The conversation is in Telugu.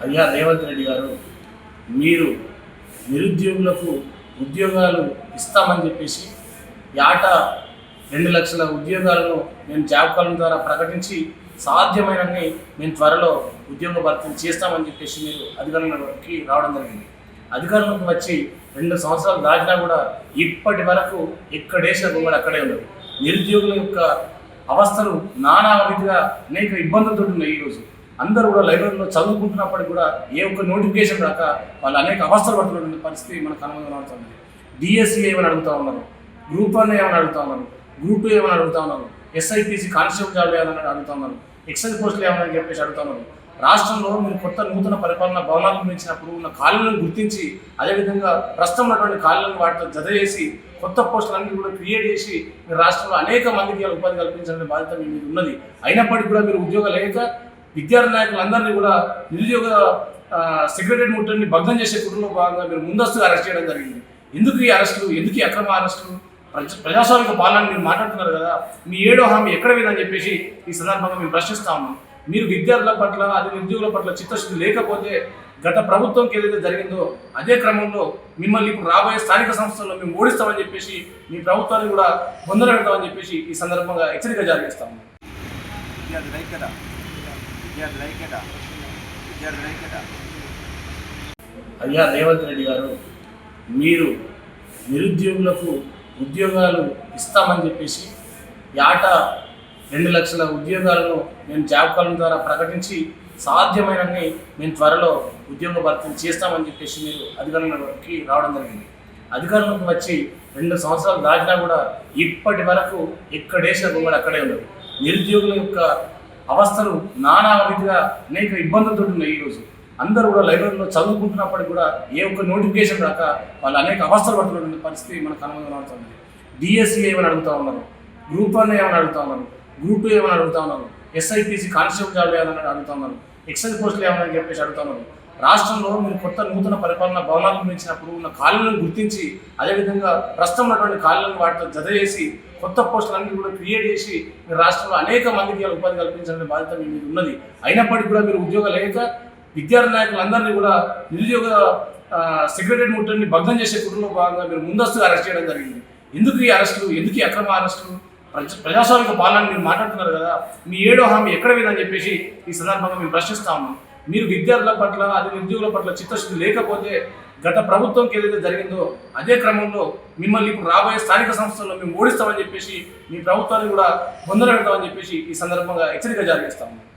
అయ్యా రేవంత్ రెడ్డి గారు, మీరు నిరుద్యోగులకు ఉద్యోగాలు ఇస్తామని చెప్పేసి ఏటా 2 లక్షల ఉద్యోగాలను మేము జాబ్ కాలం ద్వారా ప్రకటించి సాధ్యమైనన్ని మేము త్వరలో ఉద్యోగ భర్తీ చేస్తామని చెప్పేసి మీరు అధికారంలోకి రావడం జరిగింది. అధికారంలోకి వచ్చి 2 సంవత్సరాలు దాటినా కూడా ఇప్పటి వరకు ఎక్కడేసిన బొమ్మలు అక్కడే ఉండదు. నిరుద్యోగుల యొక్క అవస్థలు నానా రీతిగా అనేక ఇబ్బందులతో ఉన్నాయి. ఈరోజు అందరూ కూడా లైబ్రరీలో చదువుకుంటున్నప్పటికీ కూడా ఏ ఒక్క నోటిఫికేషన్ రాక వాళ్ళు అనేక అవస్థలు పడుతున్న పరిస్థితి మనకు కనుగొనబడుతుంది. డిఎస్సి ఏమని అడుగుతూ ఉన్నారు, గ్రూప్ 1 ఏమని అడుగుతూ ఉన్నారు, గ్రూప్ 2 ఏమని అడుగుతూ ఉన్నారు, ఎస్ఐపిసి కానిస్టేబుల్ జాబ్ ఏమని అడుగుతూ ఉన్నారు, ఎక్సైజ్ పోస్టులు ఏమని చెప్పేసి అడుగుతూ ఉన్నారు. రాష్ట్రంలో మీరు కొత్త నూతన పరిపాలన భవనాలు నిర్మించినప్పుడు ఉన్న ఖాళీలను గుర్తించి అదేవిధంగా ప్రస్తుతం ఉన్నటువంటి ఖాళీలను వాటితో జత చేసి కొత్త పోస్టులన్నీ కూడా క్రియేట్ చేసి మీరు రాష్ట్రంలో అనేక మందికి ఉపాధి కల్పించాలనే బాధ్యత మీ మీద ఉన్నది. అయినప్పటికీ కూడా మీరు ఉద్యోగాలు లేక విద్యార్థి నాయకులందరినీ కూడా నిరుద్యోగ సెక్రటరీ ముట్టడిని భగ్నం చేసే కుటుంబంలో భాగంగా మీరు ముందస్తుగా అరెస్ట్ చేయడం జరిగింది. ఎందుకు ఈ అరెస్టులు, ఎందుకు ఈ అక్రమ అరెస్టులు? ప్రజాస్వామిక పాలన మీరు మాట్లాడుతున్నారు కదా, మీ 7వ హామీ ఎక్కడ పోయిందని చెప్పేసి ఈ సందర్భంగా మేము ప్రశ్నిస్తా ఉన్నాం. మీరు విద్యార్థుల పట్ల అదే నిరుద్యోగుల పట్ల చిత్తశుద్ధి లేకపోతే గత ప్రభుత్వంకి ఏదైతే జరిగిందో అదే క్రమంలో మిమ్మల్ని ఇప్పుడు రాబోయే స్థానిక సంస్థల్లో మేము ఓడిస్తామని చెప్పేసి మీ ప్రభుత్వాన్ని కూడా పొందగలుగుతామని చెప్పేసి ఈ సందర్భంగా హెచ్చరిక జారీ చేస్తాము. అయ్యా రేవంత్ రెడ్డి గారు, మీరు నిరుద్యోగులకు ఉద్యోగాలు ఇస్తామని చెప్పేసి ఏటా 2 లక్షల ఉద్యోగాలను మేము జాబ్ కాలం ద్వారా ప్రకటించి సాధ్యమైనన్ని మేము త్వరలో ఉద్యోగ భర్తీ చేస్తామని చెప్పేసి మీరు అధికారంలోకి రావడం జరిగింది. అధికారంలోకి వచ్చి 2 సంవత్సరాలు దాటినా కూడా ఇప్పటి వరకు ఎక్కడేసిన బొమ్మలు అక్కడే ఉండదు. నిరుద్యోగుల యొక్క అవస్థలు నానా రీతిగా అనేక ఇబ్బందులతో ఉన్నాయి. ఈరోజు అందరూ కూడా లైబ్రరీలో చదువుకుంటున్నప్పటికీ కూడా ఏ ఒక్క నోటిఫికేషన్ రాక వాళ్ళు అనేక అవస్థలు పడుతున్న పరిస్థితి మనకు కనుగొనబడుతుంది. డిఎస్సి ఏమని అడుగుతూ ఉన్నారు, గ్రూప్ 1 ఏమని అడుగుతూ ఉన్నారు, గ్రూప్ 2 ఏమని అడుగుతూ ఉన్నారు, ఎస్ఐపిసి కానిస్టేబుల్ జాబ్ ఏమని అడుగుతూ ఉన్నారు, ఎక్సైజ్ పోస్టులు ఏమని చెప్పేసి అడుగుతూ ఉన్నారు. రాష్ట్రంలో మీరు కొత్త నూతన పరిపాలన భవనాలు నిర్మించినప్పుడు ఉన్న ఖాళీలను గుర్తించి అదేవిధంగా ప్రస్తుతం ఉన్నటువంటి ఖాళీలను వాటితో జత చేసి కొత్త పోస్టులన్నీ కూడా క్రియేట్ చేసి మీరు రాష్ట్రంలో అనేక మందికి ఉపాధి కల్పించాలనే బాధ్యత మీ మీద ఉన్నది. అయినప్పటికీ కూడా మీరు ఉద్యోగాలు లేక విద్యార్థి నాయకులందరినీ కూడా నిరుద్యోగ సెక్రటరీ ముట్టడిని భగ్నం చేసే కుటుంబంలో భాగంగా మీరు ముందస్తుగా అరెస్ట్ చేయడం జరిగింది. ఎందుకు ఈ అరెస్టులు, ఎందుకు ఈ అక్రమ అరెస్టులు? ప్రజాస్వామిక పాలన మీరు మాట్లాడుతున్నారు కదా, మీ 7వ హామీ ఎక్కడ పోయిందని చెప్పేసి ఈ సందర్భంగా మేము ప్రశ్నిస్తా ఉన్నాం. మీరు విద్యార్థుల పట్ల అదే నిరుద్యోగుల పట్ల చిత్తశుద్ధి లేకపోతే గత ప్రభుత్వంకి ఏదైతే జరిగిందో అదే క్రమంలో మిమ్మల్ని ఇప్పుడు రాబోయే స్థానిక సంస్థల్లో మేము ఓడిస్తామని చెప్పేసి మీ ప్రభుత్వాన్ని కూడా పొందగలుగుతామని చెప్పేసి ఈ సందర్భంగా హెచ్చరిక జారీ చేస్తాము.